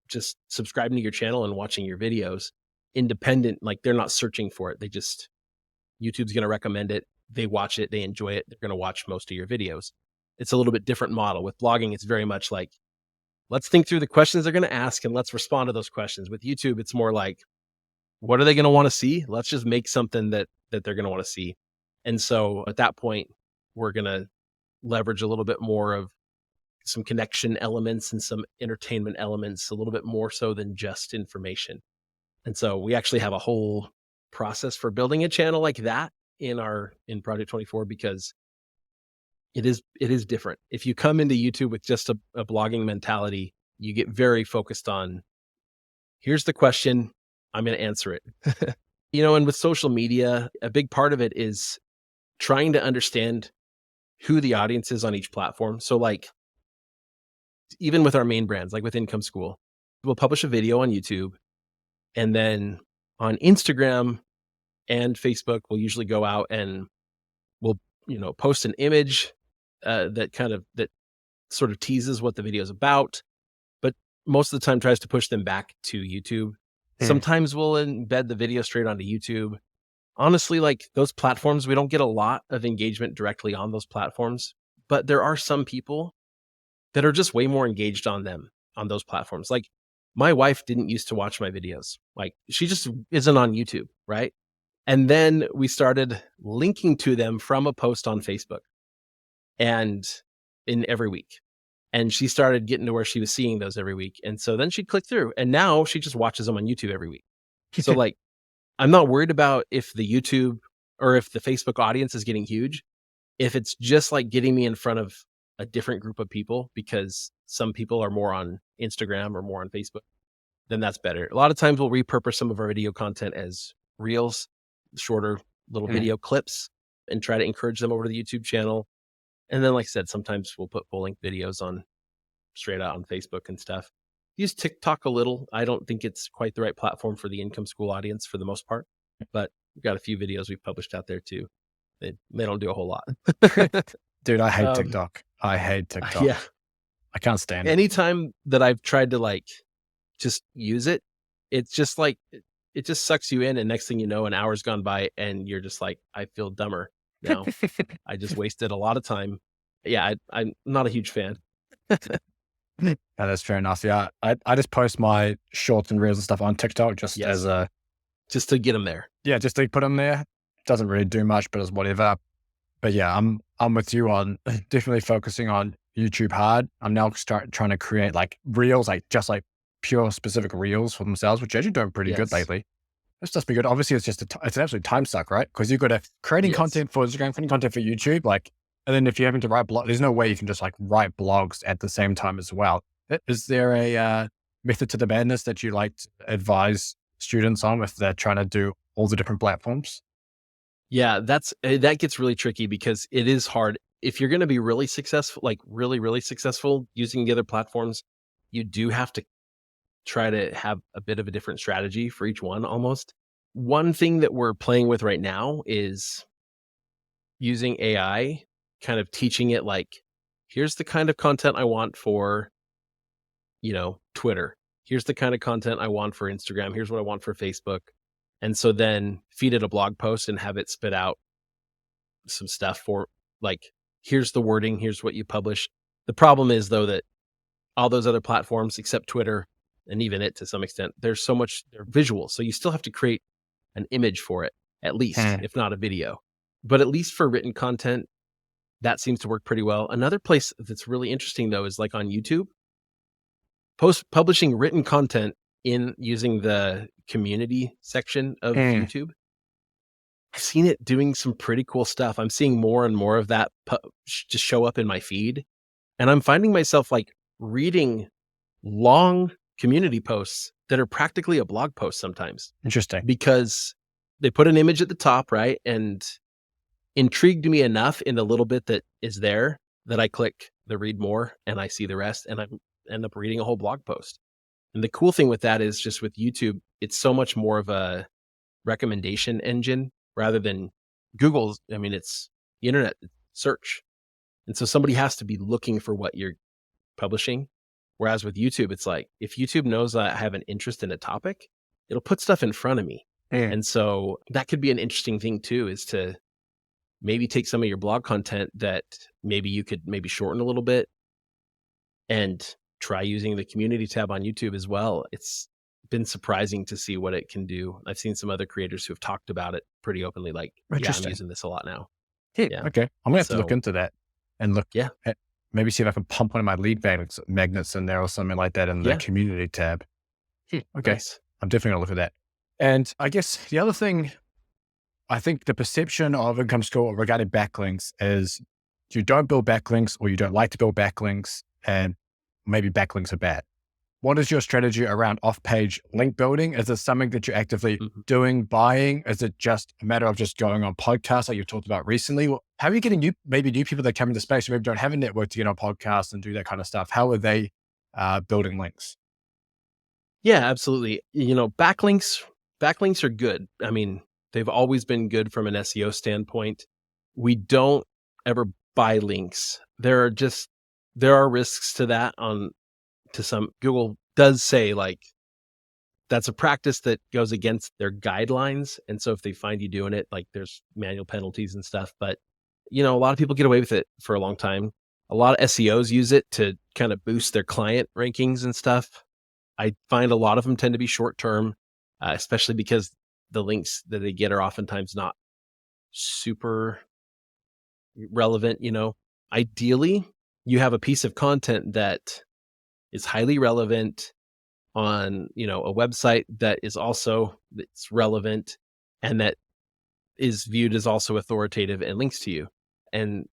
just subscribing to your channel and watching your videos independent. Like they're not searching for it. YouTube's going to recommend it. They watch it. They enjoy it. They're going to watch most of your videos. It's a little bit different model. With blogging, it's very much like, let's think through the questions they're going to ask and let's respond to those questions. With YouTube, it's more like, what are they going to want to see? Let's just make something that they're going to want to see. And so at that point, we're going to leverage a little bit more of some connection elements and some entertainment elements, a little bit more so than just information. And so we actually have a whole process for building a channel like that in Project 24 because it is different. If you come into YouTube with just a blogging mentality, you get very focused on, here's the question, I'm going to answer it. And with social media, a big part of it is trying to understand who the audience is on each platform. So like, even with our main brands, like with Income School, we'll publish a video on YouTube and then on Instagram and Facebook, we'll usually go out and we'll, post an image that sort of teases what the video is about. But most of the time tries to push them back to YouTube. Sometimes we'll embed the video straight onto YouTube. Honestly, like those platforms, we don't get a lot of engagement directly on those platforms, but there are some people that are just way more engaged on them on those platforms. Like my wife didn't used to watch my videos. Like she just isn't on YouTube, right? And then we started linking to them from a post on Facebook and in every week. And she started getting to where she was seeing those every week. And so then she'd click through and now she just watches them on YouTube every week. So like, I'm not worried about if the YouTube or if the Facebook audience is getting huge. If it's just like getting me in front of a different group of people, because some people are more on Instagram or more on Facebook, then that's better. A lot of times we'll repurpose some of our video content as reels, shorter little video clips, and try to encourage them over to the YouTube channel. And then, like I said, sometimes we'll put full length videos on straight out on Facebook and stuff. Use TikTok a little. I don't think it's quite the right platform for the income school audience for the most part, but we've got a few videos we've published out there too. They don't do a whole lot. Dude, I hate TikTok. I hate TikTok. Yeah. I can't stand it. Anytime that I've tried to like just use it, it's just like, it just sucks you in. And next thing you know, an hour's gone by and you're just like, I feel dumber now. I just wasted a lot of time. Yeah, I'm not a huge fan. Yeah, that's fair enough. Yeah, I just post my shorts and reels and stuff on TikTok just as a... Just to get them there. Yeah, just to put them there. Doesn't really do much, but it's whatever. But yeah, I'm with you on definitely focusing on YouTube hard. I'm now trying to create like reels, like just like pure specific reels for themselves, which are actually doing pretty good lately. This does be good. Obviously, it's just it's an absolute time suck, right? Because you've got to creating content for Instagram, creating content for YouTube, like, and then if you're having to write blog, there's no way you can just like write blogs at the same time as well. Is there a method to the madness that you like to advise students on if they're trying to do all the different platforms? Yeah, that gets really tricky because it is hard. If you're going to be really successful, like really, really successful using the other platforms, you do have to try to have a bit of a different strategy for each one almost. One thing that we're playing with right now is using AI, kind of teaching it like, here's the kind of content I want for, Twitter. Here's the kind of content I want for Instagram. Here's what I want for Facebook. And so then feed it a blog post and have it spit out some stuff for like, here's the wording, here's what you publish. The problem is though that all those other platforms except Twitter and even it to some extent, they're visual. So you still have to create an image for it, at least, if not a video. But at least for written content, that seems to work pretty well. Another place that's really interesting though is like on YouTube, publishing written content in using the community section of YouTube. I've seen it doing some pretty cool stuff. I'm seeing more and more of that just show up in my feed. And I'm finding myself like reading long community posts that are practically a blog post sometimes. Interesting. Because they put an image at the top, right? And intrigued me enough in the little bit that is there that I click the read more and I see the rest and I end up reading a whole blog post. And the cool thing with that is just with YouTube, it's so much more of a recommendation engine rather than Google's. I mean, it's the internet search. And so somebody has to be looking for what you're publishing. Whereas with YouTube, it's like, if YouTube knows I have an interest in a topic, it'll put stuff in front of me. And so that could be an interesting thing too, is to maybe take some of your blog content that maybe you could maybe shorten a little bit and try using the community tab on YouTube as well. It's been surprising to see what it can do. I've seen some other creators who have talked about it pretty openly, like, yeah, I'm using this a lot now. Yeah. Okay. I'm going to have to look into that and look at, maybe see if I can pump one of my lead magnets in there or something like that in the community tab. Okay. Nice. I'm definitely going to look at that. And I guess the other thing, I think the perception of income school regarding backlinks is you don't build backlinks or you don't like to build backlinks and maybe backlinks are bad. What is your strategy around off-page link building? Is it something that you're actively doing, buying? Is it just a matter of just going on podcasts like you talked about recently? How are you getting new people that come into space who maybe don't have a network to get on podcasts and do that kind of stuff? How are they building links? Yeah, absolutely. Backlinks are good. I mean, they've always been good from an SEO standpoint. We don't ever buy links. There are risks to that to some. Google does say like that's a practice that goes against their guidelines. And so if they find you doing it, like there's manual penalties and stuff. But, a lot of people get away with it for a long time. A lot of SEOs use it to kind of boost their client rankings and stuff. I find a lot of them tend to be short term, especially because the links that they get are oftentimes not super relevant. Ideally, you have a piece of content that is highly relevant on, a website that is also that's relevant and that is viewed as also authoritative and links to you. And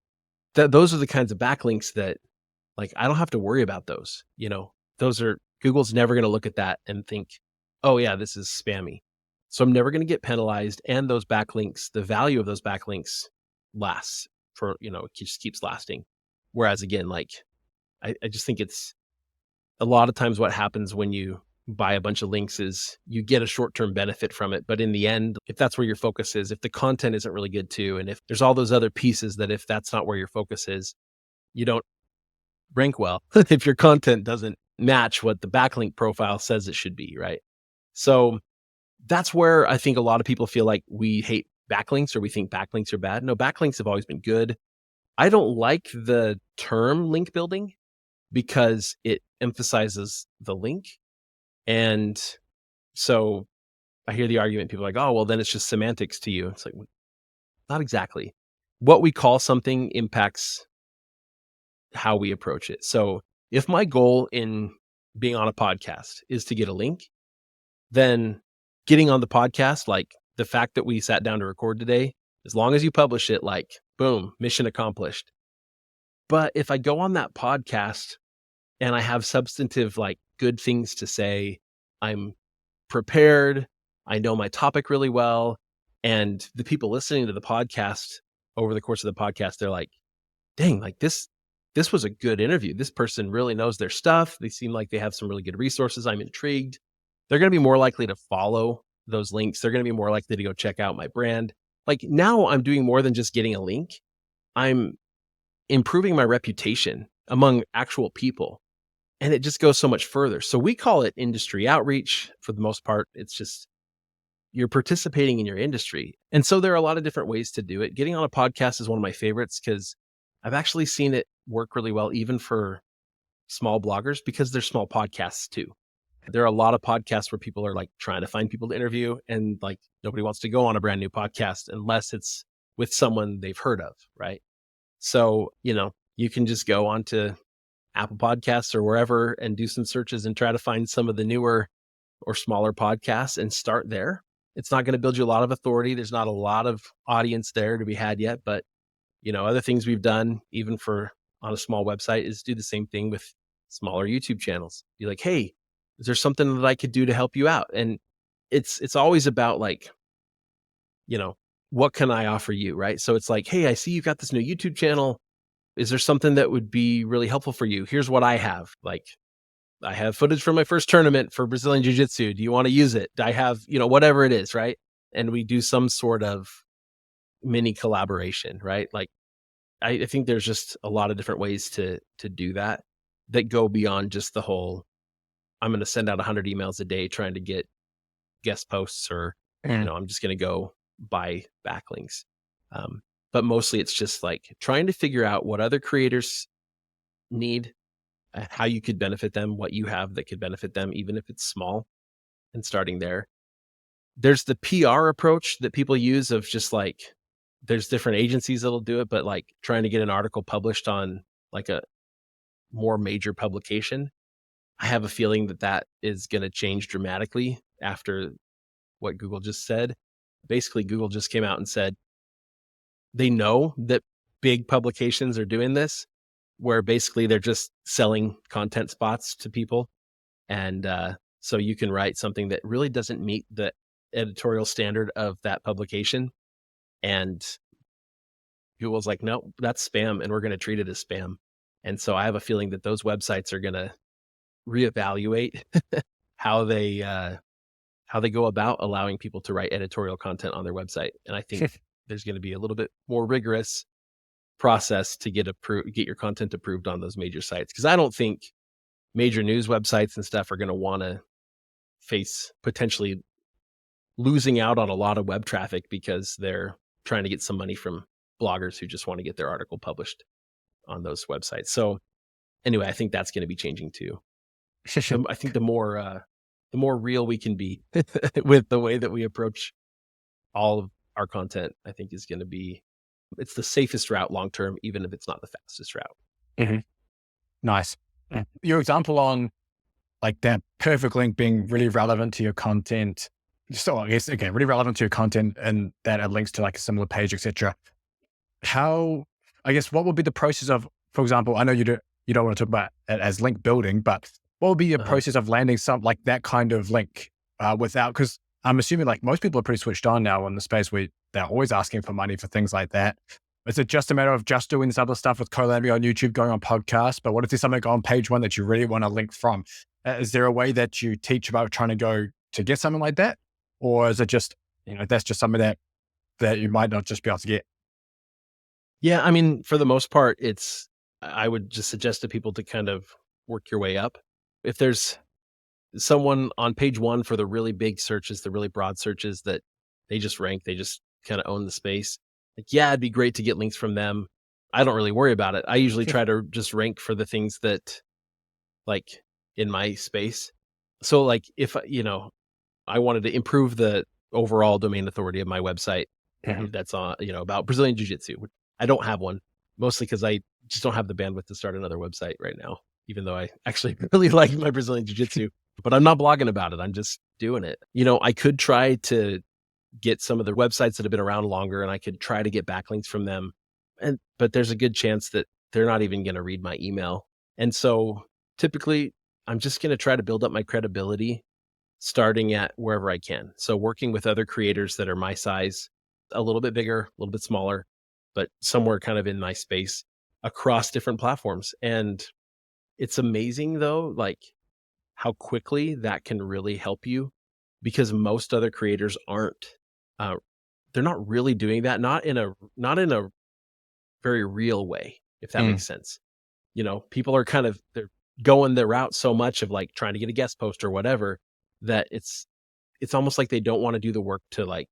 those are the kinds of backlinks that like I don't have to worry about those. Those are Google's never going to look at that and think, "Oh yeah, this is spammy." So I'm never going to get penalized, and those backlinks, the value of those backlinks lasts for, it just keeps lasting. Whereas again, like I just think it's a lot of times what happens when you buy a bunch of links is you get a short-term benefit from it. But in the end, if that's where your focus is, if the content isn't really good too, and if there's all those other pieces that if that's not where your focus is, you don't rank well if your content doesn't match what the backlink profile says it should be, right? So that's where I think a lot of people feel like we hate backlinks or we think backlinks are bad. No, backlinks have always been good. I don't like the term link building because it emphasizes the link. And so I hear the argument, people are like, oh, well, then it's just semantics to you. It's like, not exactly. What we call something impacts how we approach it. So if my goal in being on a podcast is to get a link, then getting on the podcast, like the fact that we sat down to record today, as long as you publish it, like boom, mission accomplished. But if I go on that podcast and I have substantive, like good things to say, I'm prepared, I know my topic really well, and the people listening to the podcast over the course of the podcast, they're like, dang, like this was a good interview. This person really knows their stuff. They seem like they have some really good resources. I'm intrigued. They're going to be more likely to follow those links. They're going to be more likely to go check out my brand. Like now I'm doing more than just getting a link. I'm improving my reputation among actual people. And it just goes so much further. So we call it industry outreach for the most part. It's just you're participating in your industry. And so there are a lot of different ways to do it. Getting on a podcast is one of my favorites because I've actually seen it work really well, even for small bloggers, because they're small podcasts too. There are a lot of podcasts where people are like trying to find people to interview, and like nobody wants to go on a brand new podcast unless it's with someone they've heard of, right? So, you can just go onto Apple Podcasts or wherever and do some searches and try to find some of the newer or smaller podcasts and start there. It's not going to build you a lot of authority. There's not a lot of audience there to be had yet, but other things we've done even for on a small website is do the same thing with smaller YouTube channels. Be like, hey, is there something that I could do to help you out? And it's always about like, what can I offer you? Right. So it's like, hey, I see you've got this new YouTube channel. Is there something that would be really helpful for you? Here's what I have. Like, I have footage from my first tournament for Brazilian Jiu-Jitsu. Do you want to use it? I have, whatever it is, right? And we do some sort of mini collaboration, right? Like, I think there's just a lot of different ways to do that go beyond just the whole, I'm going to send out 100 emails a day trying to get guest posts or, I'm just going to go buy backlinks. But mostly it's just like trying to figure out what other creators need, how you could benefit them, what you have that could benefit them, even if it's small, and starting there. There's the PR approach that people use of just like, there's different agencies that'll do it, but like trying to get an article published on like a more major publication. I have a feeling that is going to change dramatically after what Google just said. Basically, Google just came out and said, they know that big publications are doing this, where basically they're just selling content spots to people. And so you can write something that really doesn't meet the editorial standard of that publication. And Google's like, no, that's spam, and we're going to treat it as spam. And so I have a feeling that those websites are going to reevaluate how they go about allowing people to write editorial content on their website. And I think there's going to be a little bit more rigorous process to get your content approved on those major sites. Because I don't think major news websites and stuff are going to want to face potentially losing out on a lot of web traffic because they're trying to get some money from bloggers who just want to get their article published on those websites. So anyway, I think that's going to be changing too. I think the more real we can be with the way that we approach all of our content, I think is going to be, it's the safest route long term, even if it's not the fastest route. Mm-hmm. Nice. Your example on like that perfect link being really relevant to your content. So I guess, again, really relevant to your content and that it links to like a similar page, etc. How, I guess, what would be the process of, for example, I know you don't want to talk about it as link building, but what would be your process of landing some like that kind of link without, because I'm assuming like most people are pretty switched on now in the space where they're always asking for money for things like that. Is it just a matter of just doing this other stuff with collabing on YouTube, going on podcasts? But what if there's something on page one that you really want to link from? Is there a way that you teach about trying to go to get something like that? Or is it just, that's just something that you might not just be able to get? Yeah, I mean, for the most part, I would just suggest to people to kind of work your way up. If there's someone on page one for the really big searches, the really broad searches that they just rank, they just kind of own the space. Like, yeah, it'd be great to get links from them. I don't really worry about it. I usually try to just rank for the things that like in my space. So like if, I wanted to improve the overall domain authority of my website, that's on, about Brazilian Jiu-Jitsu. I don't have one, mostly because I just don't have the bandwidth to start another website right now, even though I actually really like my Brazilian Jiu-Jitsu, but I'm not blogging about it. I'm just doing it. I could try to get some of the websites that have been around longer and I could try to get backlinks from them. But there's a good chance that they're not even going to read my email. And so typically I'm just going to try to build up my credibility starting at wherever I can. So working with other creators that are my size, a little bit bigger, a little bit smaller, but somewhere kind of in my space across different platforms. And it's amazing though, like how quickly that can really help you, because most other creators aren't, they're not really doing that. Not in a very real way, if that makes sense. People are they're going the route so much of like trying to get a guest post or whatever, that it's almost like they don't want to do the work to like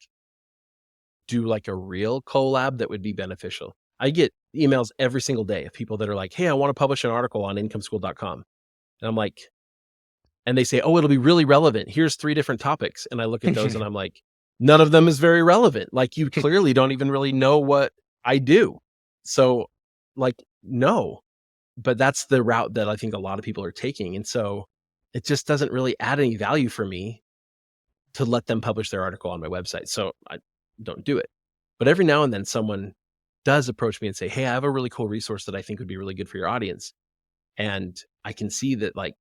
do like a real collab that would be beneficial. I get emails every single day of people that are like, hey, I want to publish an article on incomeschool.com. And I'm like, and they say, oh, it'll be really relevant. Here's 3 different topics. And I look at those and I'm like, none of them is very relevant. Like you clearly don't even really know what I do. So like, no, but that's the route that I think a lot of people are taking. And so it just doesn't really add any value for me to let them publish their article on my website. So I don't do it. But every now and then someone does approach me and say, hey, I have a really cool resource that I think would be really good for your audience. And I can see that like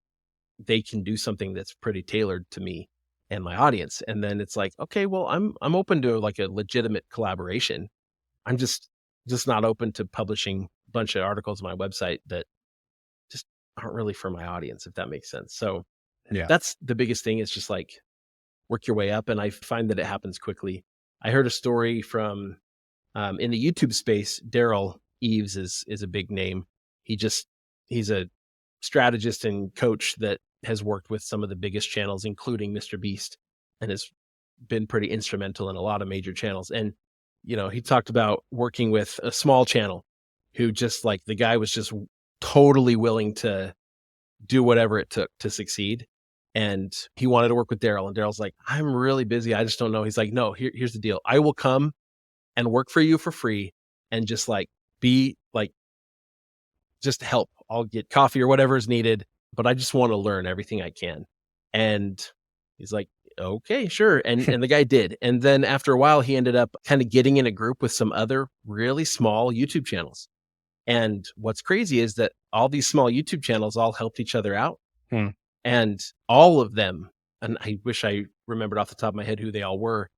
they can do something that's pretty tailored to me and my audience. And then it's like, okay, well, I'm open to like a legitimate collaboration. I'm just not open to publishing a bunch of articles on my website that just aren't really for my audience, if that makes sense. So yeah, that's the biggest thing, is just like work your way up. And I find that it happens quickly. I heard a story from in the YouTube space. Daryl Eves is a big name. He's a strategist and coach that has worked with some of the biggest channels, including Mr. Beast, and has been pretty instrumental in a lot of major channels. And, he talked about working with a small channel who just like, the guy was just totally willing to do whatever it took to succeed. And he wanted to work with Daryl. And Daryl's like, I'm really busy. I just don't know. He's like, no, here's the deal. I will come and work for you for free and just like be like, just help. I'll get coffee or whatever is needed, but I just want to learn everything I can. And he's like, okay, sure. And the guy did. And then after a while, he ended up kind of getting in a group with some other really small YouTube channels. And what's crazy is that all these small YouTube channels all helped each other out. And all of them, and I wish I remembered off the top of my head who they all were,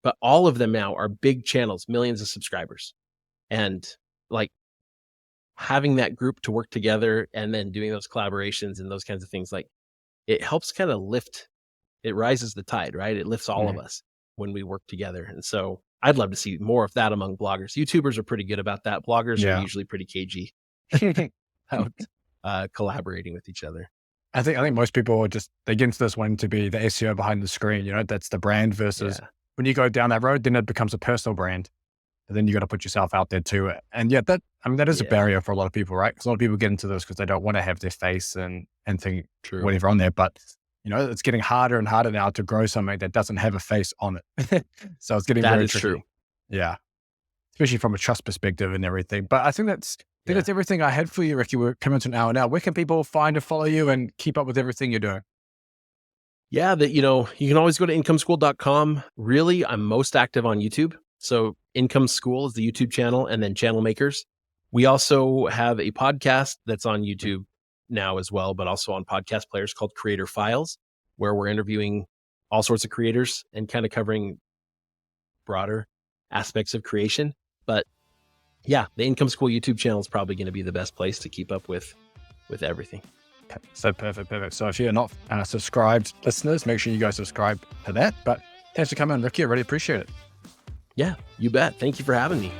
but all of them now are big channels, millions of subscribers. And like having that group to work together and then doing those collaborations and those kinds of things, like it helps kind of it rises the tide, right? It lifts all of us when we work together. And so I'd love to see more of that among bloggers. YouTubers are pretty good about that. Bloggers are usually pretty cagey about collaborating with each other. I think most people are they get into this one to be the SEO behind the screen. That's the brand versus when you go down that road, then it becomes a personal brand. And then you got to put yourself out there too. And that is a barrier for a lot of people, right? Because a lot of people get into this because they don't want to have their face and think whatever on there. But it's getting harder and harder now to grow something that doesn't have a face on it. So it's getting very tricky. True. Yeah. Especially from a trust perspective and everything. But I think that's everything I had for you, Ricky. We're coming to an hour now. Where can people find and follow you and keep up with everything you're doing? Yeah, you can always go to incomeschool.com. Really, I'm most active on YouTube. So Income School is the YouTube channel, and then Channel Makers. We also have a podcast that's on YouTube now as well, but also on podcast players called Creator Files, where we're interviewing all sorts of creators and kind of covering broader aspects of creation. But yeah, the Income School YouTube channel is probably going to be the best place to keep up with everything. Okay, so perfect. So if you're not subscribed listeners, make sure you go subscribe to that. But thanks for coming on, Ricky. I really appreciate it. Yeah, you bet. Thank you for having me.